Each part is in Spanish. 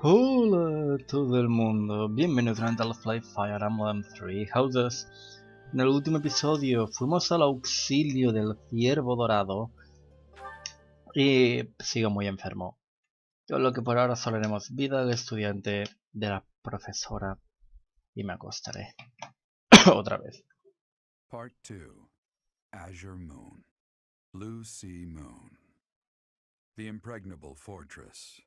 Hola a todo el mundo, bienvenidos a Let's Play Fire Emblem 3 Houses. En el último episodio fuimos al auxilio del ciervo dorado y sigo muy enfermo. Con lo que por ahora solo haremos vida del estudiante de la profesora y me acostaré otra vez. Part 2. Azure Moon. Blue Sea Moon. The Impregnable Fortress.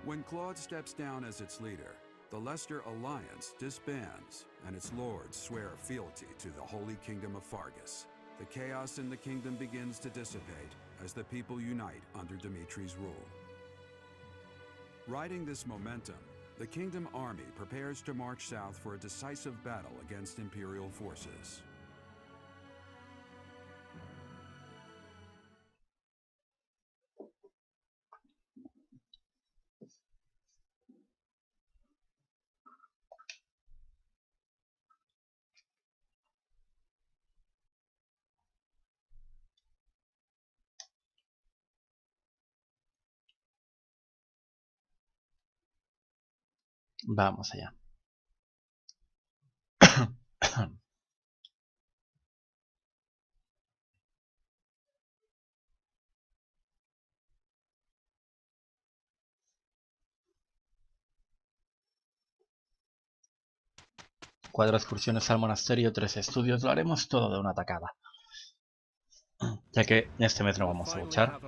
When Claude steps down as its leader, the Leicester Alliance disbands, and its lords swear fealty to the Holy Kingdom of Fargus. The chaos in the kingdom begins to dissipate as the people unite under Dimitri's rule. Riding this momentum, the Kingdom Army prepares to march south for a decisive battle against Imperial forces. Vamos allá. Cuatro excursiones al monasterio, 3 estudios, lo haremos todo de una tacada. Ya que este mes no vamos a luchar.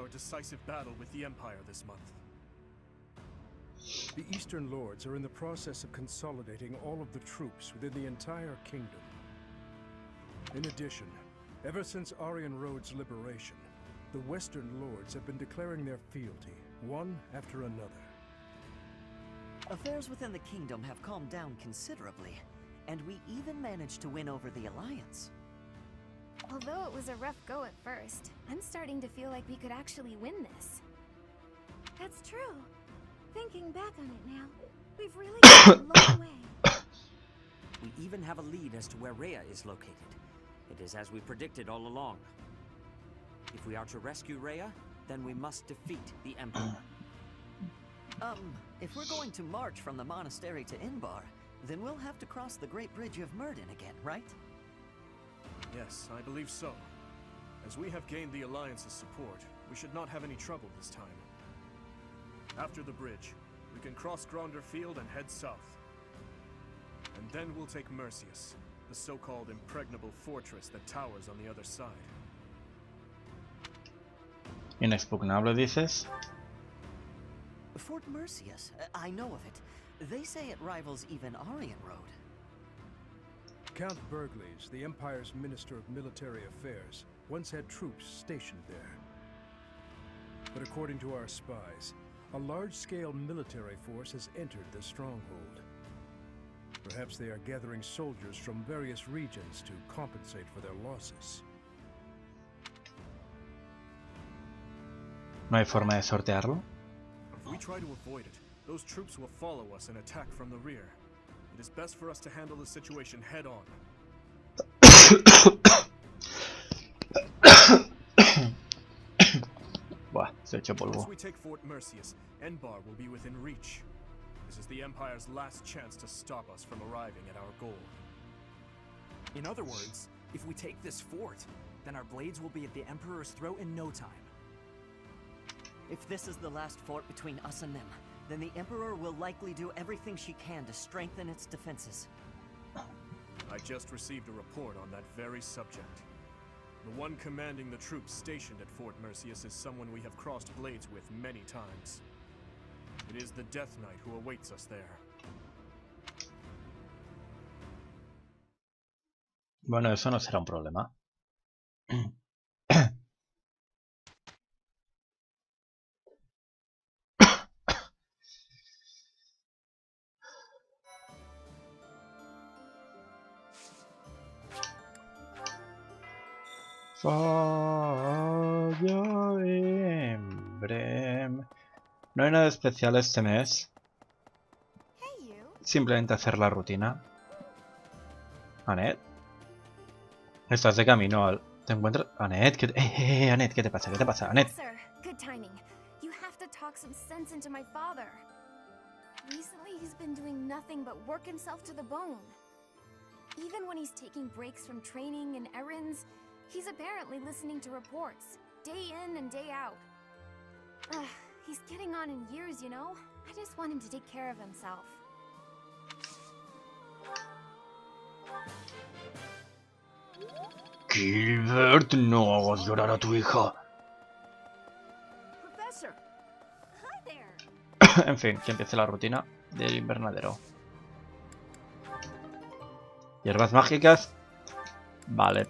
The Eastern Lords are in the process of consolidating all of the troops within the entire kingdom. In addition, ever since Aryan Road's liberation, the Western Lords have been declaring their fealty, one after another. Affairs within the kingdom have calmed down considerably, and we even managed to win over the Alliance. Although it was a rough go at first, I'm starting to feel like we could actually win this. That's true. Thinking back on it now, we've really come a long way. We even have a lead as to where Rhea is located. It is as we predicted all along. If we are to rescue Rhea, then we must defeat the Emperor. If we're going to march from the monastery to Inbar, then we'll have to cross the Great Bridge of Murden again, right? Yes, I believe so. As we have gained the Alliance's support, we should not have any trouble this time. After the bridge, we can cross Gronder Field and head south. And then we'll take Mercius, the so-called impregnable fortress that towers on the other side. Inexpugnable, dices. Fort Mercius, I know of it. They say it rivals even Aryan Road. Count Burgleys, the Empire's Minister of Military Affairs, once had troops stationed there. But according to our spies, a large-scale military force has entered the stronghold. Perhaps they are gathering soldiers from various regions to compensate for their losses. ¿No hay forma de sortearlo? If we try to avoid it, those troops will follow us and attack from the rear. It is best for us to handle the situation head-on. Buah, se ha hecho polvo. Once we take Fort Mercius, Enbar will be within reach. This is the Empire's last chance to stop us from arriving at our goal. In other words, if we take this fort, then our blades will be at the Emperor's throat in no time. If this is the last fort between us and them, then the Emperor will likely do everything she can to strengthen its defenses. I just received a report on that very subject. The one commanding the troops stationed at Fort Mercius is someone we have crossed blades with many times. It is the Death Knight who awaits us there. Bueno, eso no será un problema. Fire Emblem. No hay nada especial este mes. Simplemente hacer la rutina. Anet, estás de camino ¿Te encuentras? Annette, Annette, ¿qué te pasa? ¿Qué te pasa, Annette? Sir, good timing. You have to talk some sense into my father. Recently, he's been doing nothing but work himself to the bone. Even when he's taking breaks from training and errands, he's apparently listening to reports, day in and day out. He's getting on in years, you know? I just want him to take care of himself. Gilbert, no hagas llorar a tu hija. Professor! Hi there! En fin, que empiece la rutina del invernadero. Hierbas mágicas. Vale.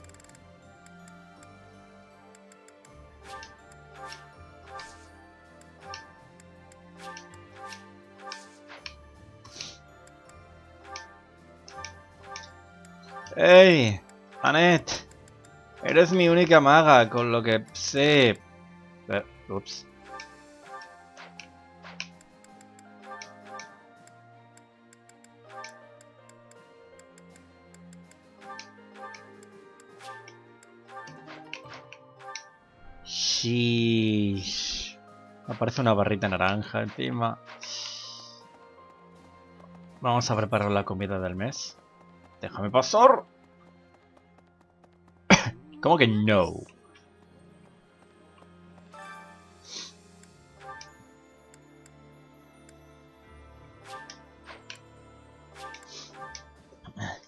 ¡Ey! Annette. Eres mi única maga, con lo que sé... ups. Sheesh. Aparece una barrita naranja encima. Vamos a preparar la comida del mes. ¡Déjame pasar! ¿Cómo que no?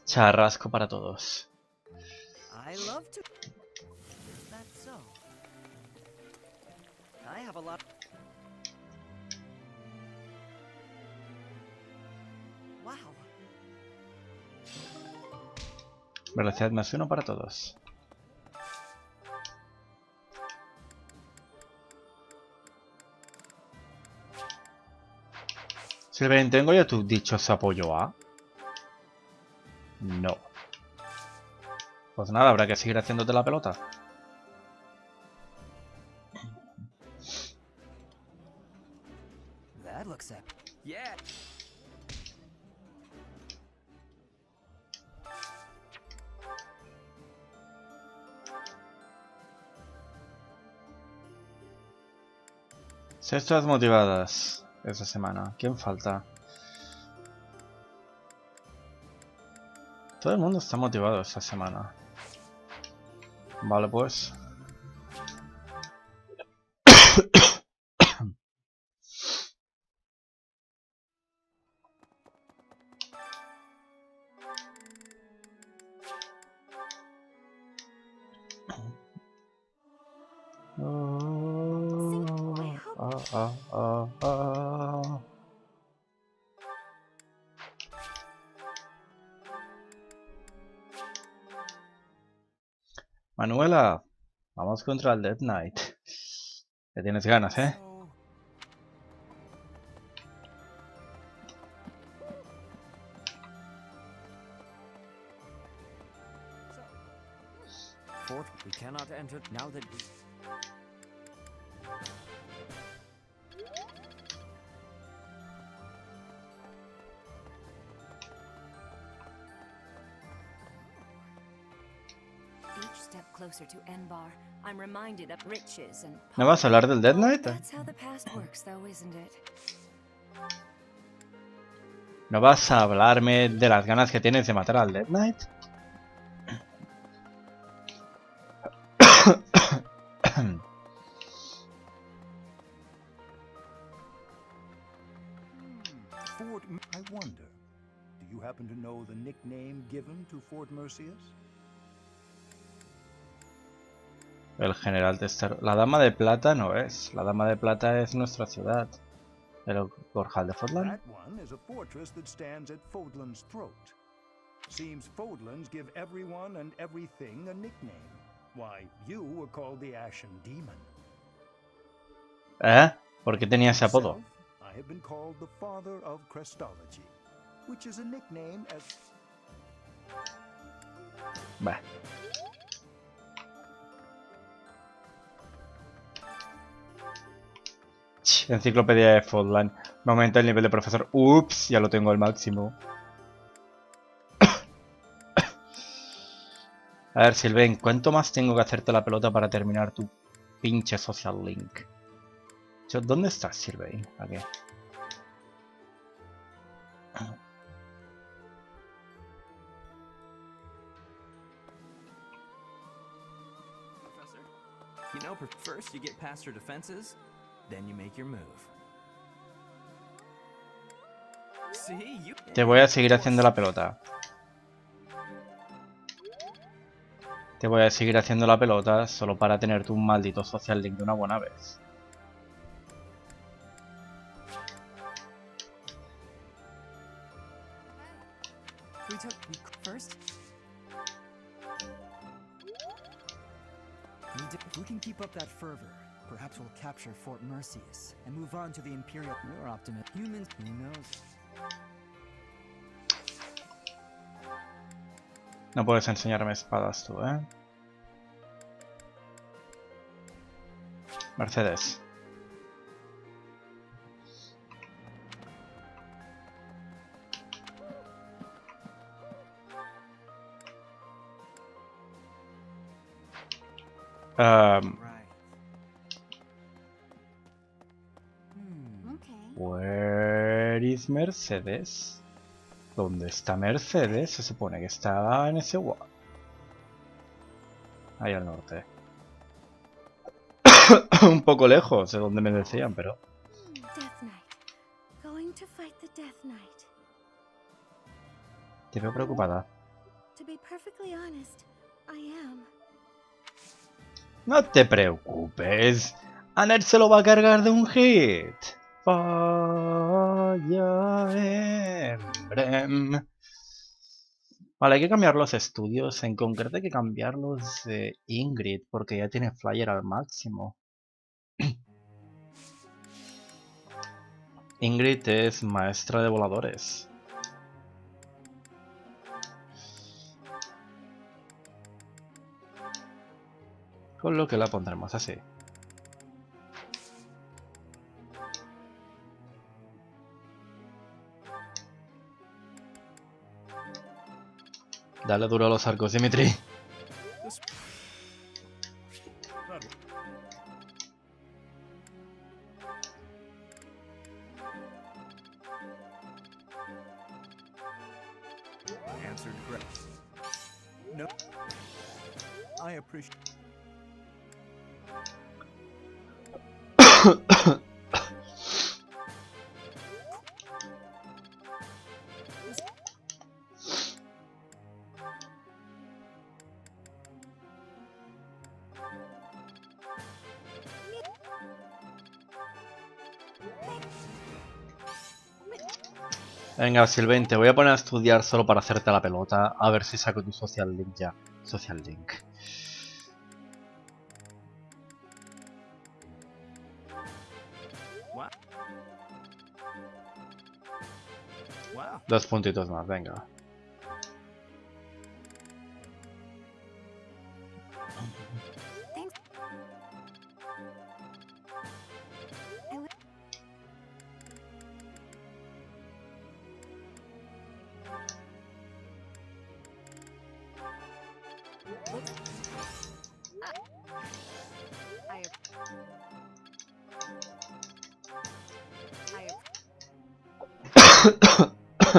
Charrasco para todos. I love to. Is that so? I have a lot. Wow. Velocidad +1 para todos. Silverin, ¿tengo ya tu dichoso apoyo A? No. Pues nada, habrá que seguir haciéndote la pelota. That looks up. Yeah. Sextas motivadas esta semana. ¿Quién falta? Todo el mundo está motivado esta semana. Vale, pues. Manuela, vamos contra el Death Knight. Que tienes ganas, ¿eh? We cannot enter now that. Closer to Enbar, I'm reminded of riches and ¿No vas a hablar del Death Knight? That's how the past works, though, isn't it? ¿No vas a hablarme de las ganas que tienes de matar al Death Knight? Fort, I wonder, do you happen to know the nickname given to Fort Mercius? El general Tester. La dama de plata no es. La dama de plata es nuestra ciudad. El Gorjal de Fodlan. That one is a fortress that stands at Fodlan's throat. Seems Fodlans give everyone and everything a nickname. Why, you were called the Ashen Demon. ¿Eh? ¿Por qué tenía ese apodo? Myself, I have been called the Father of Crestology, which is a nickname as... Bah. Enciclopedia de Fodlan. Me aumenta el nivel de profesor. Ups, ya lo tengo al máximo. A ver, Sylvain, ¿cuánto más tengo que hacerte la pelota para terminar tu pinche social link? ¿Dónde estás, Sylvain? Aquí. Professor? You know, first you get past her defenses, then you make your move. See, you... Te voy a seguir haciendo la pelota. Te voy a seguir haciendo la pelota solo para tenerte un maldito social link de una buena vez. First, if we can keep up that fervor, perhaps we'll capture Fort Merceus and move on to the Imperial. You're optimistic. Humans, who knows? No puedes enseñarme espadas tú, ¿eh? Mercedes. Where is Mercedes? ¿Dónde está Mercedes? Se supone que estaba en ese wall. Ahí al norte. Un poco lejos de donde me decían, pero... Death Knight. Going to fight the Death Knight. Te veo preocupada. To be perfectly honest, I am. No te preocupes. Annette se lo va a cargar de un hit. Fire Emblem. Vale, hay que cambiar los estudios. En concreto hay que cambiarlos de Ingrid porque ya tiene flyer al máximo. Ingrid es maestra de voladores. Con lo que la pondremos así. Dale duro a los arcos, Dimitri. Answered correct. No. I appreciate. Venga, Sylvain, te voy a poner a estudiar solo para hacerte la pelota. A ver si saco tu social link ya. Social link. Wow. Wow. 2 puntitos más, venga.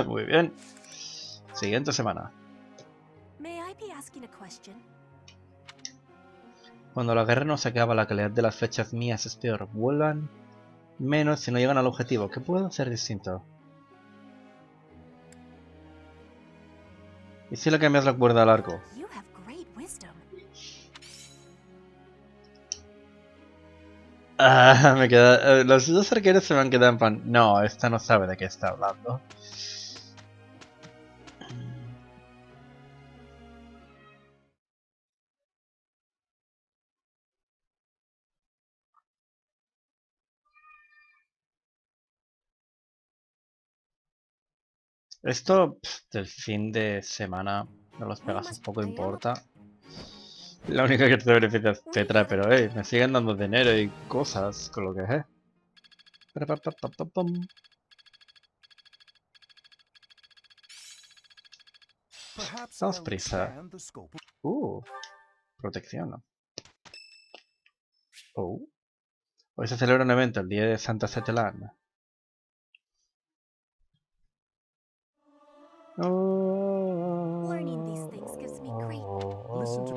Muy bien. Siguiente semana. May I be asking a question? Cuando la guerra no se acaba, la calidad de las flechas mías es peor. Vuelan menos si no llegan al objetivo. ¿Qué puedo hacer distinto? ¿Y si le cambias la cuerda al arco? You have great wisdom. Ah, me queda... los dos arqueros se me han quedado en plan... No, esta no sabe de qué está hablando. Esto del fin de semana de los Pegasus poco importa. La única que te beneficia es Petra, pero me siguen dando dinero y cosas con lo que es. Perhaps Damos I'll prisa. expand the scope of Protección. Hoy se celebra un evento, el día de Santa Cetelán. Learning these things gives me creep. Listen to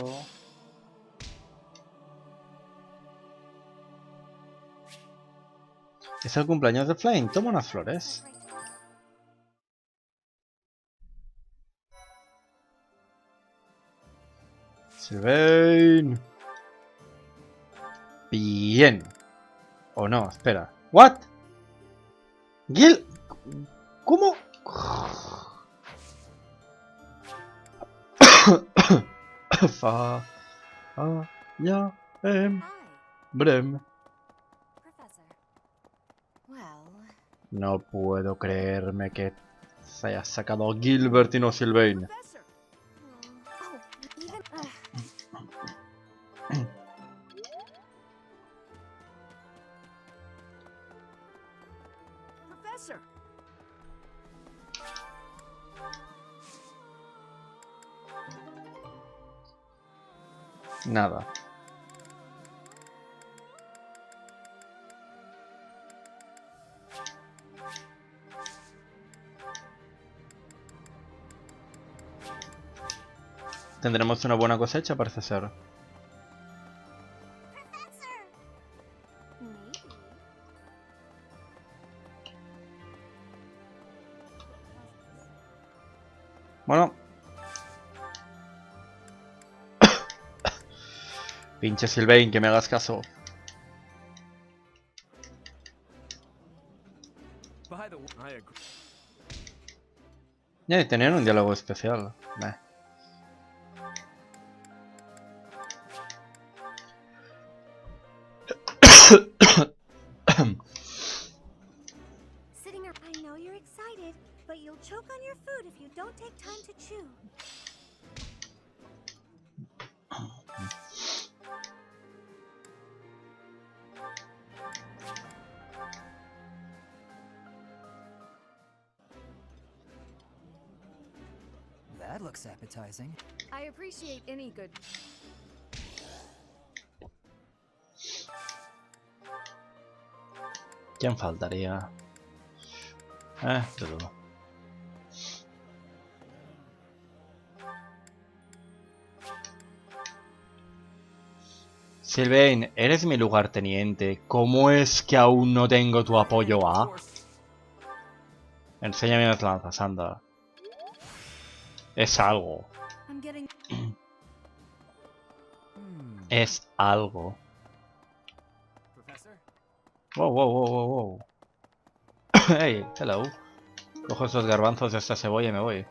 Es el cumpleaños de Flame, toma unas flores. Sylvain. Bien. O no, espera. ¿What? ¿Gil? ¿Cómo? Fa. Ya. Hi, Emblem. Professor. Well, No puedo creerme que se haya sacado a Gilbert y no Sylvain. Professor. Oh, even. Professor! Nada. Tendremos una buena cosecha, parece ser. Professor. Maybe. Bueno. Pinche Sylvain, que me hagas caso. By the way, I agree. Ya, tenían un diálogo especial. Sitting up. I know you're excited, but you'll choke on your food if you don't take time to chew. That looks appetizing. I appreciate any good. ¿Quién faltaría? Todo. Sylvain, eres mi lugarteniente. ¿Cómo es que aún no tengo tu apoyo a? Enséñame las lanzas, anda. Es algo. I'm getting. Es algo. Professor? Wow, wow, wow, wow, wow. Hey, hello. Cojo esos garbanzos de esta cebolla y me voy.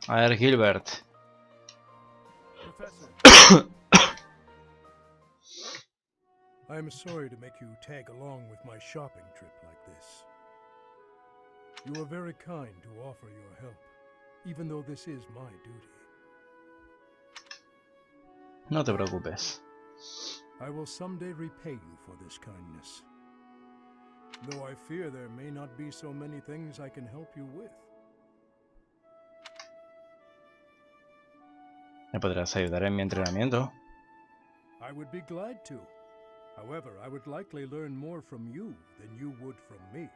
A ver, Gilbert. Professor. I am sorry to make you tag along with my shopping trip like this. You are very kind to offer your help, even though this is my duty. No te preocupes. I will someday repay you for this kindness. Though I fear there may not be so many things I can help you with. ¿Me podrás ayudar en mi entrenamiento? I would be glad to. However, I would likely learn more from you than you would from me.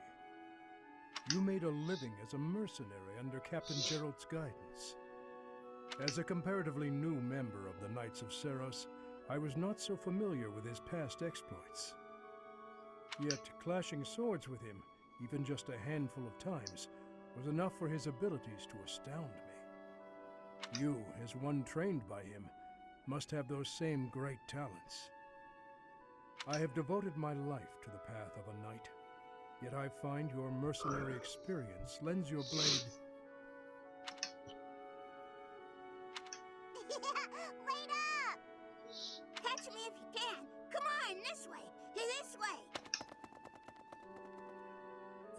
You made a living as a mercenary under Captain Gerald's guidance. As a comparatively new member of the Knights of Seros, I was not so familiar with his past exploits. Yet, clashing swords with him, even just a handful of times, was enough for his abilities to astound me. You, as one trained by him, must have those same great talents. I have devoted my life to the path of a knight, yet I find your mercenary experience lends your blade. Wait up! Catch me if you can. Come on, this way. This way.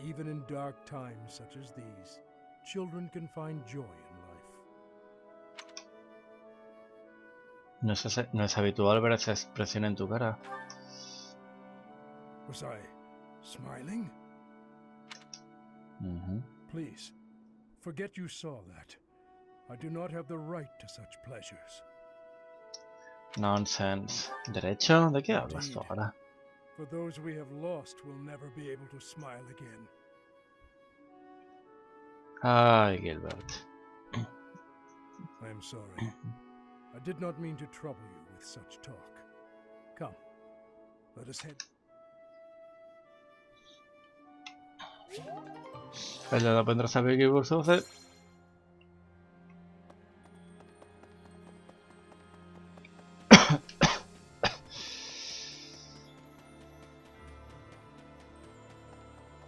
Even in dark times such as these, children can find joy in life. No es habitual ver esa expresión en tu cara. Was I smiling? Please, forget you saw that. I do not have the right to such pleasures. Nonsense. ¿Derecho? ¿De qué hablas tú Indeed. ahora? For those we have lost will never be able to smile again. Ay, Gilbert. I am sorry. I did not mean to trouble you with such talk. Come, let us head. Eller da vendrás a ver qué curso hace.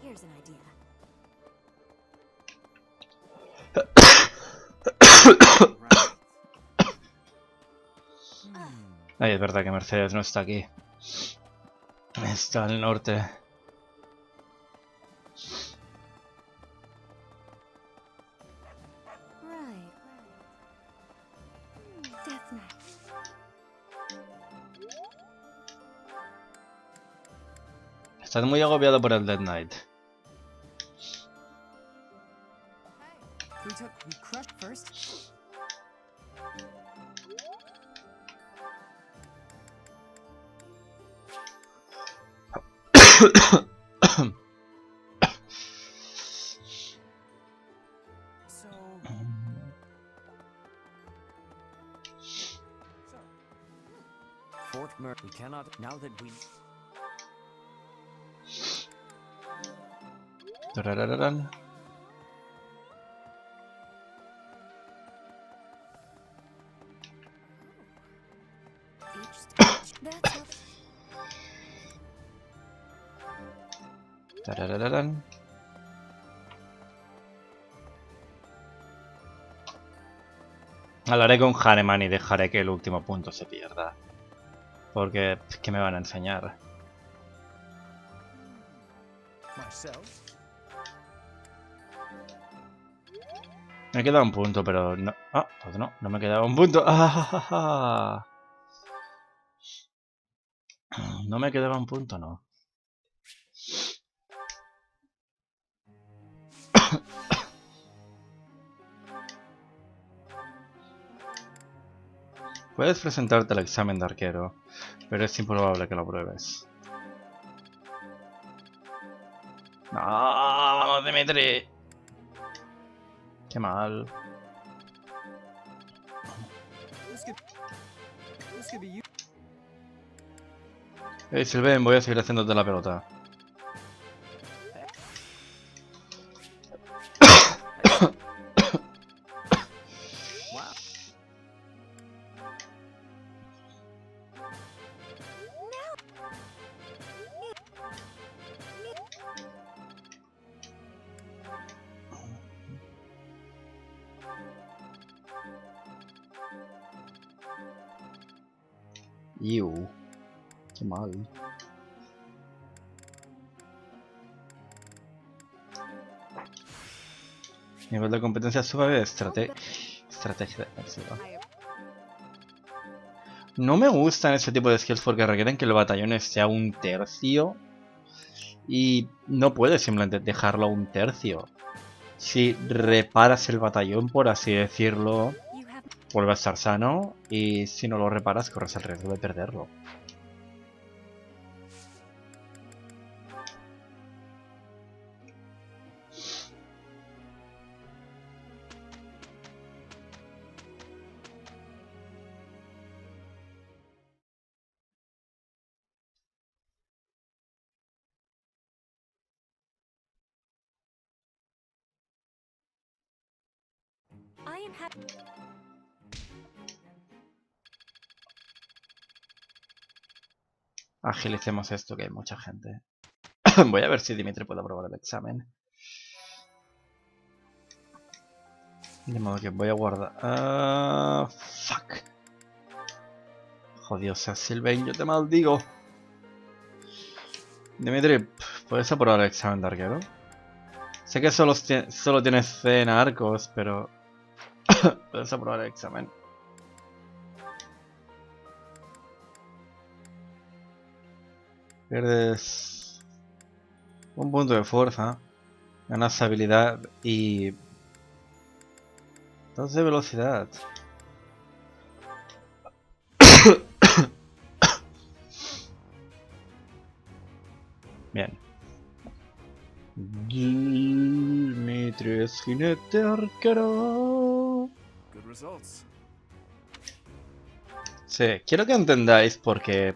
Here's an idea. Ay, es verdad que Mercedes no está aquí. Está al norte. Right. Death Knight. Estás muy agobiado por el Dead Knight. We crushed first. So Fort Mer. We cannot now that we. Tarararán. Each stage. That's what. Tarararán. Hablaré con Hahnemann y dejaré que el último punto se pierda. Porque, ¿qué me van a enseñar? Myself? Me queda un punto, pero no... Ah, pues no me quedaba un punto. ¡Ah! No me quedaba un punto, no. Puedes presentarte al examen de arquero, pero es improbable que lo pruebes. ¡No! ¡Vamos, Dimitri! ¡Qué mal! this could be you. Hey, Sylvain, voy a seguir haciéndote la pelota. Wow. Iu. Qué mal. Nivel de competencia suave, estrategia defensiva. No me gustan ese tipo de skills porque requieren que el batallón esté a un tercio. Y no puedes simplemente dejarlo a un tercio. Si reparas el batallón, por así decirlo, You have. vuelve a estar sano. Y si no lo reparas, corres el riesgo de perderlo. I am happy. Agilicemos esto, que hay mucha gente. Voy a ver si Dimitri puede aprobar el examen. De modo que voy a guardar... fuck. Jodido sea Sylvain, yo te maldigo. Dimitri, ¿puedes aprobar el examen de arquero? Sé que solo tienes C en arcos, pero... puedes aprobar el examen. Pierdes un punto de fuerza, ganas habilidad y 2 de velocidad. Bien. Dimitri es jinete arquero. Good results. Sí, quiero que entendáis por qué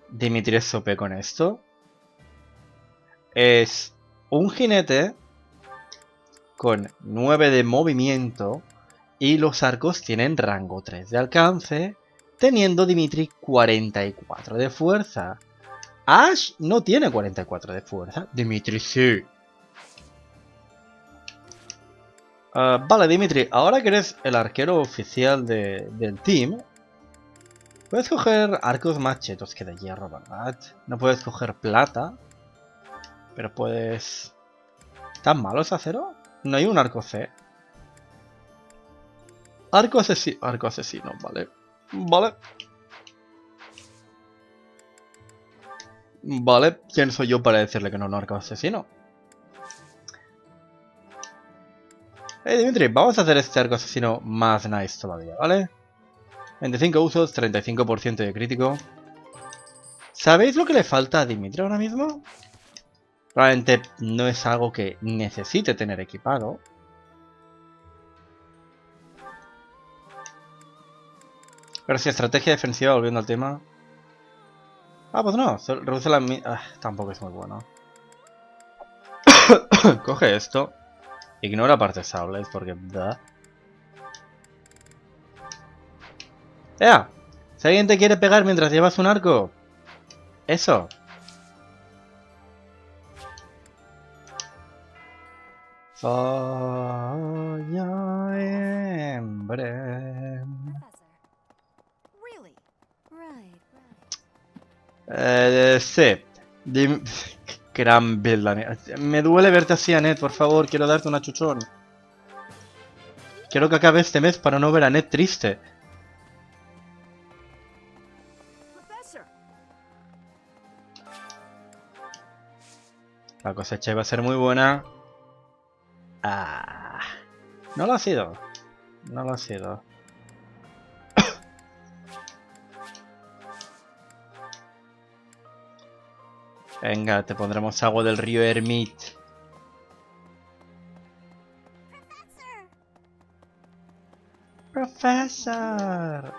Dimitri es OP con esto. Es un jinete con 9 de movimiento y los arcos tienen rango 3 de alcance, teniendo Dimitri 44 de fuerza. Ash no tiene 44 de fuerza, Dimitri sí. Vale, Dimitri, ahora que eres el arquero oficial del team, puedes coger arcos más chetos que de hierro, ¿verdad? No puedes coger plata, pero puedes... ¿Tan malo es acero? No hay un arco C. Arco asesino, vale. Vale. Vale, ¿quién soy yo para decirle que no es un arco asesino? Dimitri, vamos a hacer este arco asesino más nice todavía, ¿vale? 25 usos, 35% de crítico. ¿Sabéis lo que le falta a Dimitri ahora mismo? Probablemente no es algo que necesite tener equipado. Pero si estrategia defensiva, volviendo al tema. Ah, pues no, reduce la... tampoco es muy bueno. Coge esto. Ignora partes sables, porque... ¡Ea! Si alguien te quiere pegar mientras llevas un arco. Eso. Falla Emblem. Really? Sí. Gran build, Anet. Me duele verte así, Anet, por favor, quiero darte una chuchón. Quiero que acabe este mes para no ver a Anet triste. Professor. La cosecha iba a ser muy buena. No lo ha sido. No lo ha sido. Venga, te pondremos agua del río Hermit. Profesor.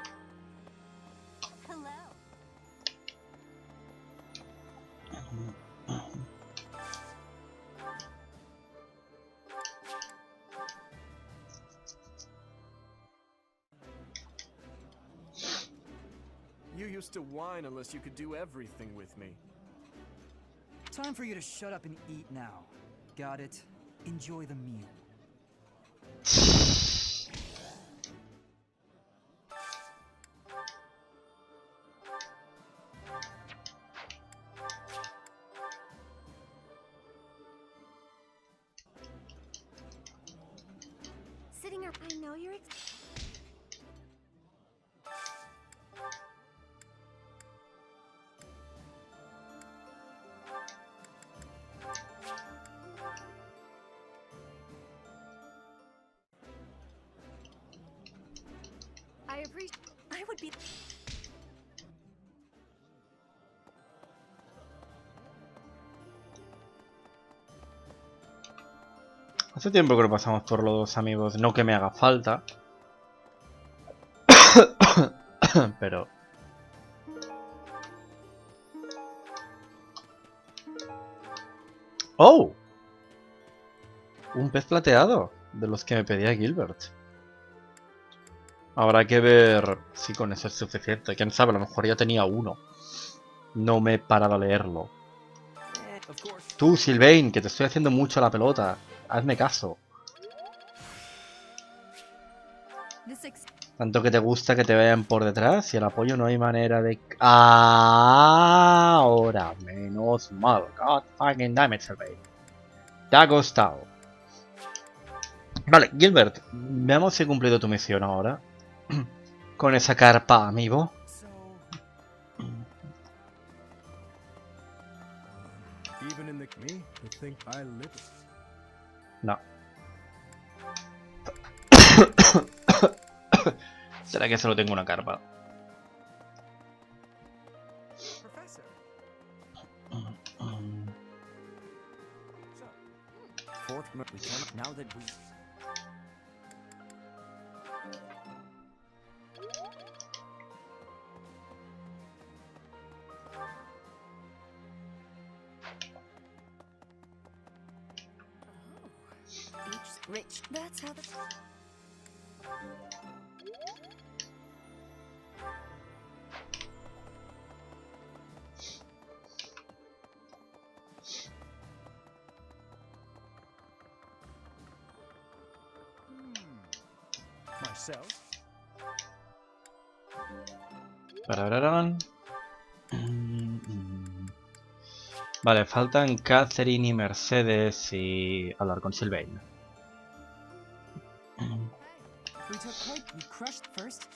You used to whine unless you could do everything with me. Time for you to shut up and eat now. Got it? Enjoy the meal. Sitting up, I know you're I would be... Hace tiempo que lo pasamos por los dos amigos, no que me haga falta. Pero... ¡Oh! Un pez plateado, de los que me pedía Gilbert. Habrá que ver si con eso es suficiente. Quién sabe, a lo mejor ya tenía uno. No me he parado a leerlo. Tú, Sylvain, que te estoy haciendo mucho la pelota. Hazme caso. Tanto que te gusta que te vean por detrás y el apoyo no hay manera de... Ahora, menos mal. God fucking damn it, Sylvain. Te ha costado. Vale, Gilbert, veamos si he cumplido tu misión ahora. Con esa carpa, amigo. No. ¿Será que solo tengo una carpa? Professor. We cannot now that we. Rich. That's how the. Myself? Parararán. Vale, faltan Catherine y Mercedes y hablar con Sylvain. We took quite. We crushed first.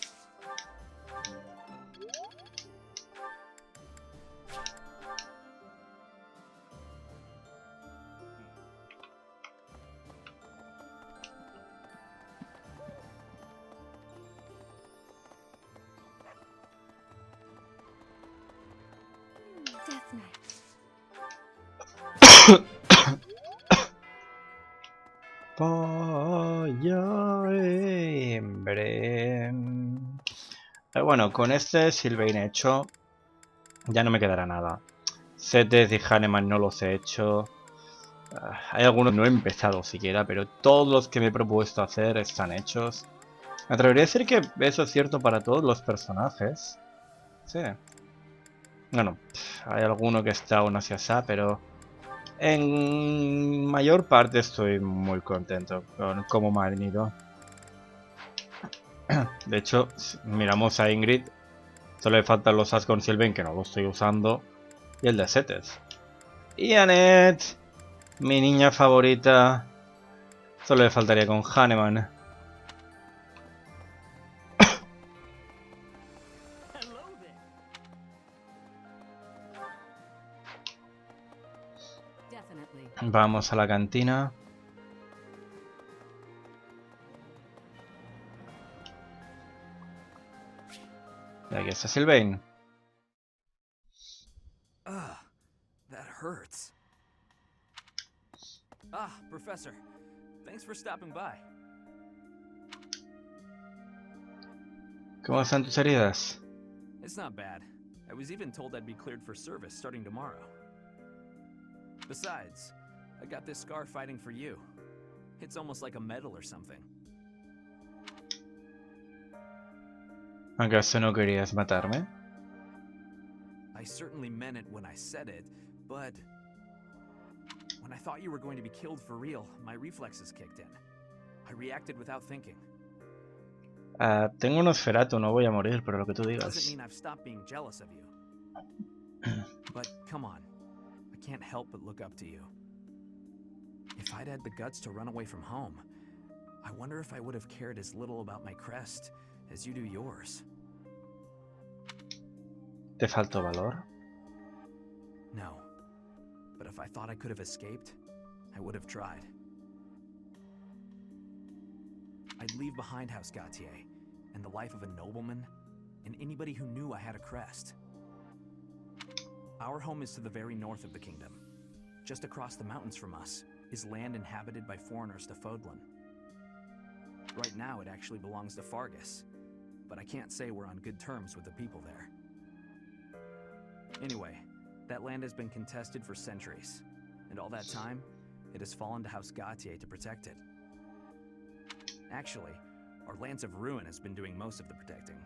Death Knight. Emblem. Bueno, con este Sylvain hecho, ya no me quedará nada. Setes y Hahnemann no los he hecho. Hay algunos que no he empezado siquiera, pero todos los que me he propuesto hacer están hechos. Me atrevería a decir que eso es cierto para todos los personajes. Sí. Bueno, hay alguno que está aún hacia esa, pero en mayor parte estoy muy contento con cómo me han ido. De hecho, si miramos a Ingrid, solo le faltan los as con Sylvain, que no lo estoy usando, y el de Setes. Y Annette, mi niña favorita, solo le faltaría con Hahnemann. Vamos a la cantina. Y aquí está Sylvain. That hurts. Professor. Thanks for stopping by. ¿Cómo están tus heridas? It's not bad. I was even told I'd be cleared for service starting tomorrow. Besides, I got this scar fighting for you. It's almost like a medal or something. ¿Acaso no querías matarme? I certainly meant it when I said it, but when I thought you were going to be killed for real, my reflexes kicked in. I reacted without thinking. Tengo un Nosferatu, no voy a morir, pero lo que tú Doesn't digas. mean I've stopped being jealous of you. But come on, I can't help but look up to you. If I'd had the guts to run away from home, I wonder if I would have cared as little about my crest as you do yours. ¿Te faltó valor? No. But if I thought I could have escaped, I would have tried. I'd leave behind House Gautier, and the life of a nobleman, and anybody who knew I had a crest. Our home is to the very north of the kingdom. Just across the mountains from us is land inhabited by foreigners to Fodlan. Right now it actually belongs to Fargus, but I can't say we're on good terms with the people there. Anyway, that land has been contested for centuries, and all that time, it has fallen to House Gautier to protect it. Actually, our Lance of Ruin has been doing most of the protecting.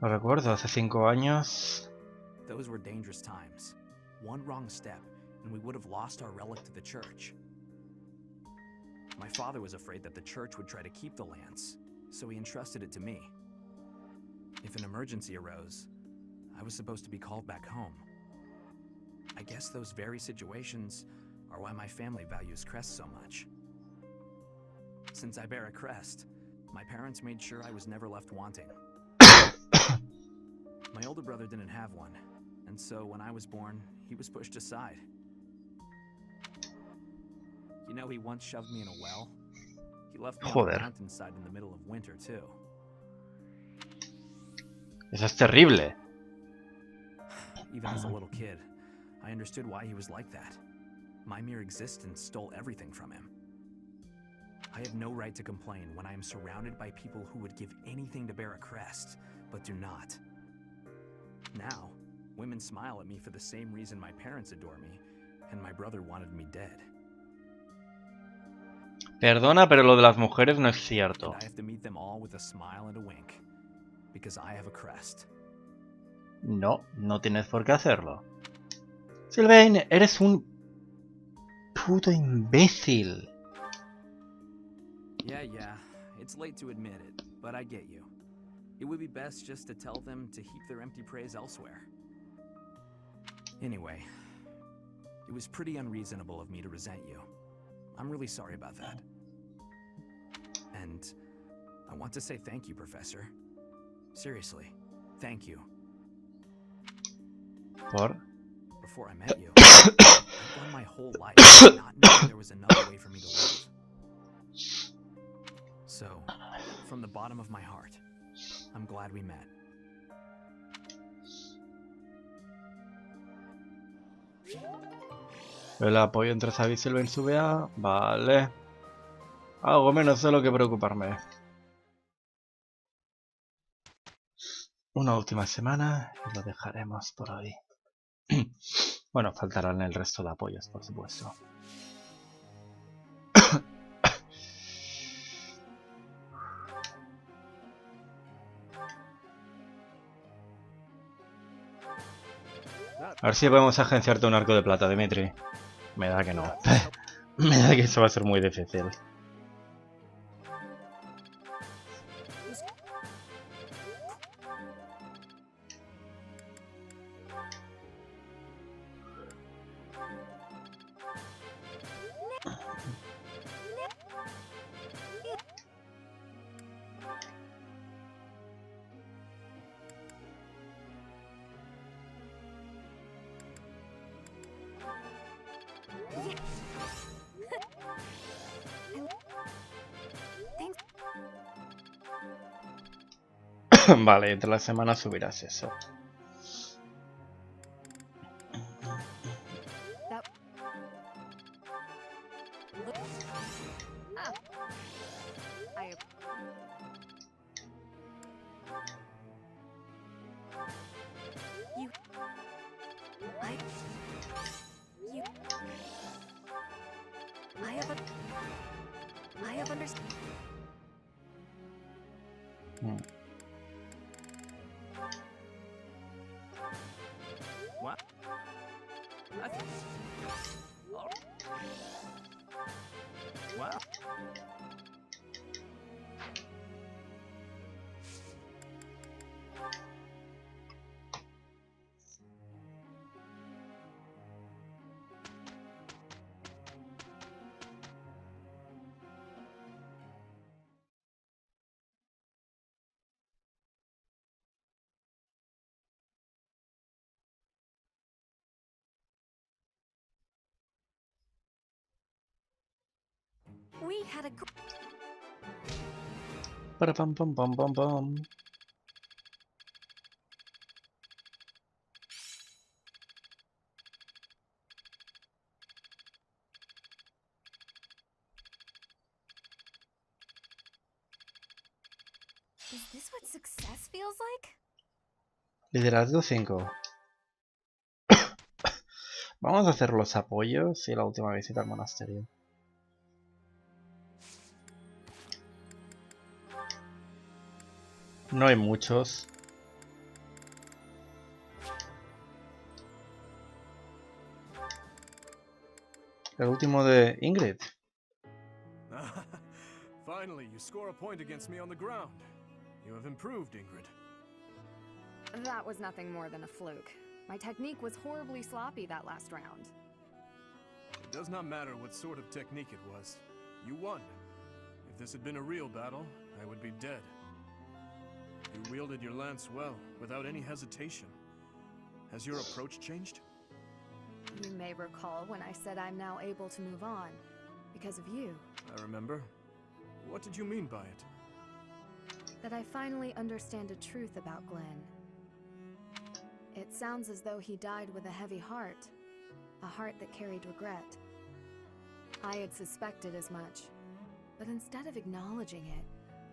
Lo recuerdo, hace 5 años. Those were dangerous times. One wrong step, and we would have lost our relic to the church. My father was afraid that the church would try to keep the lance, so he entrusted it to me. If an emergency arose, I was supposed to be called back home. I guess those very situations are why my family values crests so much. Since I bear a crest, my parents made sure I was never left wanting. My older brother didn't have one, and so when I was born, he was pushed aside. You know, he once shoved me in a well. He left me on Joder. the mountainside in the middle of winter, too. Eso es terrible. Even as a little kid, I understood why he was like that. My mere existence stole everything from him. I have no right to complain when I am surrounded by people who would give anything to bear a crest, but do not. Now, women smile at me for the same reason my parents adore me, and my brother wanted me dead. Perdona, pero lo de las mujeres no es cierto. And I have to meet them all with a smile and a wink, because I have a crest. No, no tienes por qué hacerlo. Sylvain, eres un puto imbécil. Yeah, it's late to admit it, but I get you. It would be best just to tell them to heap their empty praise elsewhere. Anyway, it was pretty unreasonable of me to resent you. I'm really sorry about that. And I want to say thank you, Professor. Seriously, thank you. Por. Before I met you, I've gone my whole life not knowing there was another way for me to live. So, from the bottom of my heart, I'm glad we met. El apoyo entre Zavi y Sylvain sube a... Vale. Algo menos de lo que preocuparme. Una última semana y lo dejaremos por hoy. Bueno, faltarán el resto de apoyos, por supuesto. A ver si podemos agenciarte un arco de plata, Dimitri. Me da que no. Me da que eso va a ser muy difícil. Vale, entre las semanas subirás eso. I have understood. What? Wow. We had a Para pam pam pam pam pam. Is this what success feels like? Liderazgo 5. Vamos a hacer los apoyos y la última visita al monasterio. No hay muchos. El último de Ingrid. Finally, you score a point against me on the ground. You have improved, Ingrid. That was nothing more than a fluke. My technique was horribly sloppy that last round. It does not matter what sort of technique it was. You won. If this had been a real battle, I would be dead. You wielded your lance well, without any hesitation. Has your approach changed? You may recall when I said I'm now able to move on. Because of you. I remember. What did you mean by it? That I finally understand the truth about Glenn. It sounds as though he died with a heavy heart. A heart that carried regret. I had suspected as much. But instead of acknowledging it,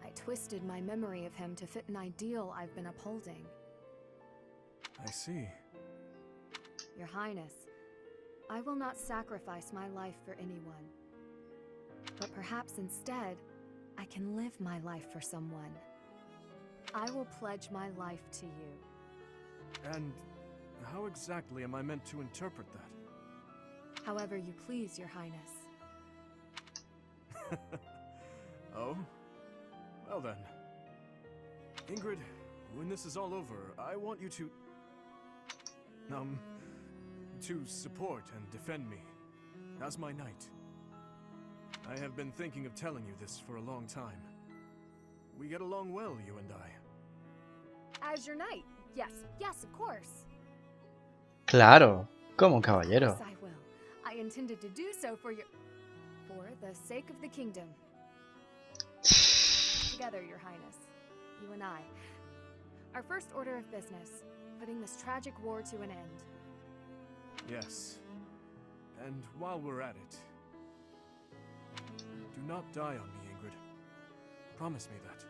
I twisted my memory of him to fit an ideal I've been upholding. I see. Your Highness, I will not sacrifice my life for anyone. But perhaps instead, I can live my life for someone. I will pledge my life to you. And how exactly am I meant to interpret that? However you please, Your Highness. Oh? Well then. Ingrid, when this is all over, I want you to support and defend me, as my knight. I have been thinking of telling you this for a long time. We get along well, you and I. As your knight? Yes, of course. Claro, como caballero. Yes, I will. I intended to do so for the sake of the kingdom. Together, Your Highness. You and I. Our first order of business, putting this tragic war to an end. Yes. And while we're at it, do not die on me, Ingrid. Promise me that.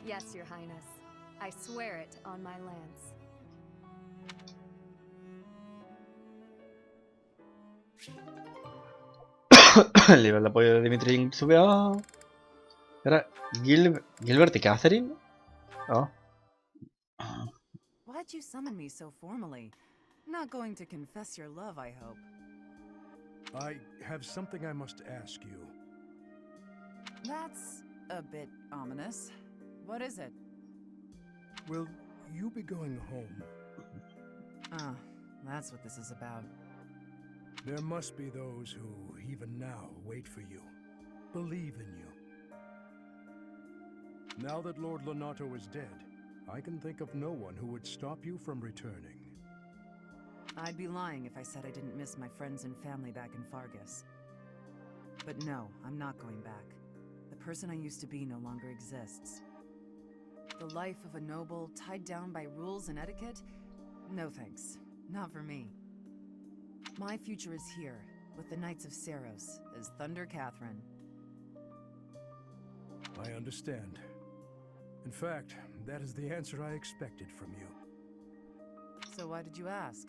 Yes, Your Highness. I swear it on my lance. El nivel de apoyo de Dimitri subió. Era Gilbert y Catherine. Oh. Why'd you summon me so formally? Not going to confess your love, I hope. I have something I must ask you. That's a bit ominous. What is it? Will you be going home? Ah, that's what this is about. There must be those who, even now, wait for you. Believe in you. Now that Lord Lonato is dead, I can think of no one who would stop you from returning. I'd be lying if I said I didn't miss my friends and family back in Fargus. But no, I'm not going back. The person I used to be no longer exists. The life of a noble, tied down by rules and etiquette? No thanks. Not for me. My future is here, with the Knights of Seiros, as Thunder Catherine. I understand. In fact, that is the answer I expected from you. So why did you ask?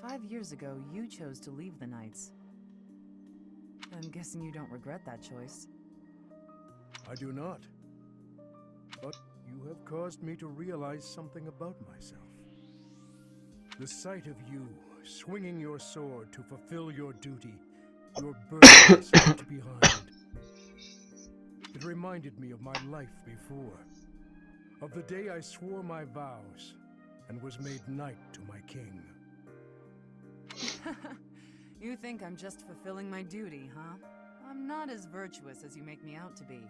5 years ago, you chose to leave the Knights. I'm guessing you don't regret that choice. I do not. But you have caused me to realize something about myself. The sight of you, swinging your sword to fulfill your duty, your burdens left behind. It reminded me of my life before, of the day I swore my vows and was made knight to my king. You think I'm just fulfilling my duty, huh? I'm not as virtuous as you make me out to be.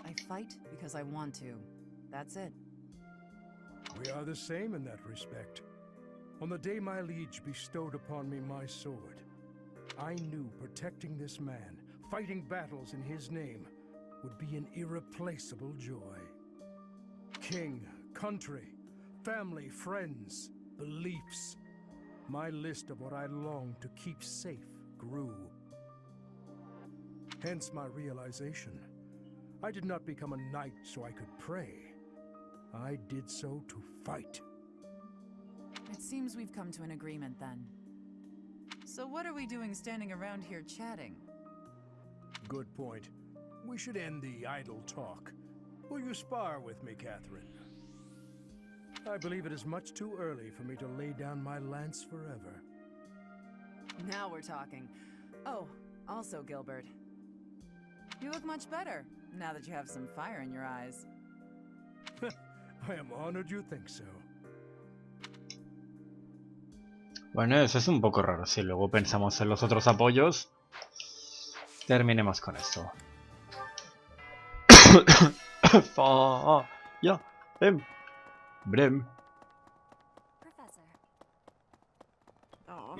I fight because I want to. That's it. We are the same in that respect. On the day my liege bestowed upon me my sword, I knew protecting this man, fighting battles in his name, would be an irreplaceable joy. King, country, family, friends, beliefs. My list of what I longed to keep safe grew. Hence my realization. I did not become a knight so I could pray. I did so to fight. It seems we've come to an agreement then. So what are we doing standing around here chatting? Good point. We should end the idle talk. Will you spar with me, Catherine? I believe it is much too early for me to lay down my lance forever. Now we're talking. Oh, also Gilbert. You look much better, now that you have some fire in your eyes. I am honored you think so. Bueno, eso es un poco raro. Si luego pensamos en los otros apoyos, terminemos con esto. Ya, Emblem. Professor. Oh,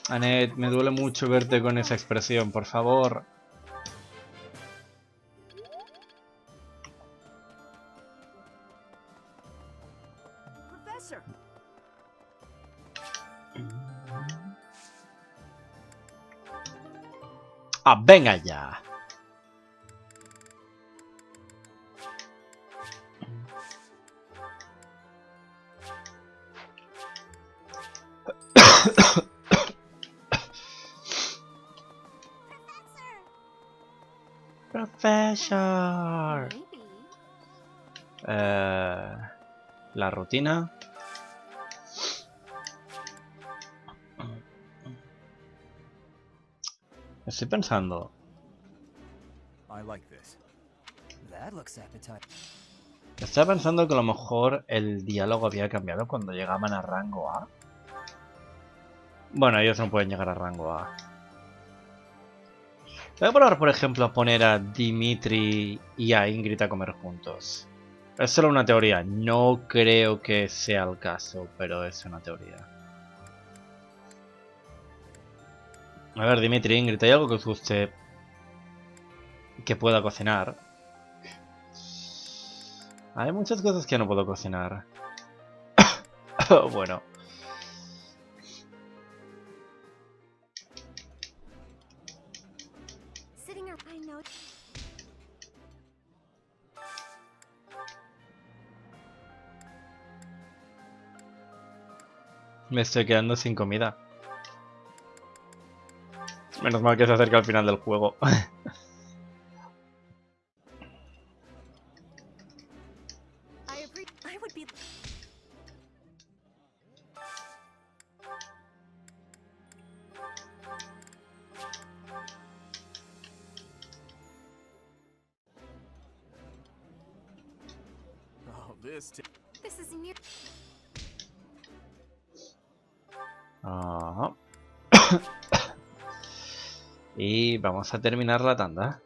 Annette, me duele mucho verte con esa expresión, por favor. Professor. ¡Ah, venga ya! Profesor. La rutina. Estoy pensando. I like this. That looks appetizing. Estaba pensando que a lo mejor el diálogo había cambiado cuando llegaban a rango A. Bueno, ellos no pueden llegar a rango A. Voy a probar, por ejemplo, a poner a Dimitri y a Ingrid a comer juntos. Es solo una teoría. No creo que sea el caso, pero es una teoría. A ver, Dimitri, Ingrid, ¿hay algo que os guste que pueda cocinar? Hay muchas cosas que no puedo cocinar. Bueno. Me estoy quedando sin comida. Menos mal que se acerca al final del juego. Ajá. Y vamos a terminar la tanda.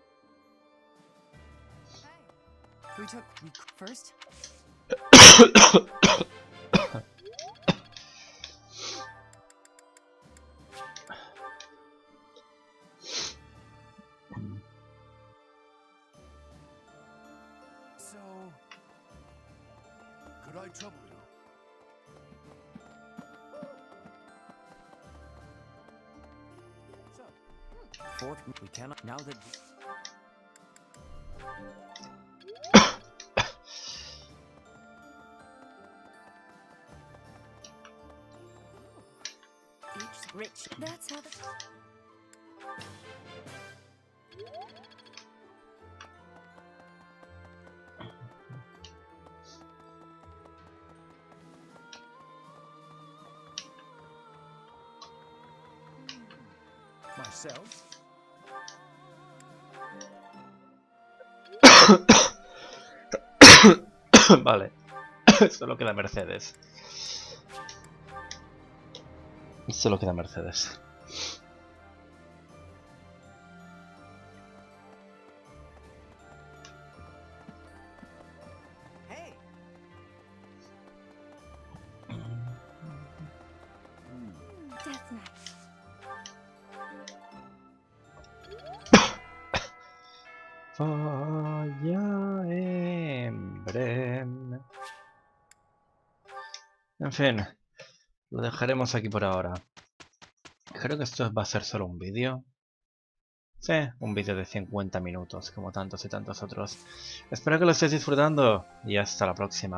Could I trouble you? Fort, we cannot now that. Each rich. That's how the. Myself? Vale. Solo queda Mercedes. Solo queda Mercedes. Hey. Death Knight. Falla Emblem. En fin, lo dejaremos aquí por ahora. Creo que esto va a ser solo un vídeo. Sí, un vídeo de 50 minutos, como tantos y tantos otros. Espero que lo estéis disfrutando y hasta la próxima.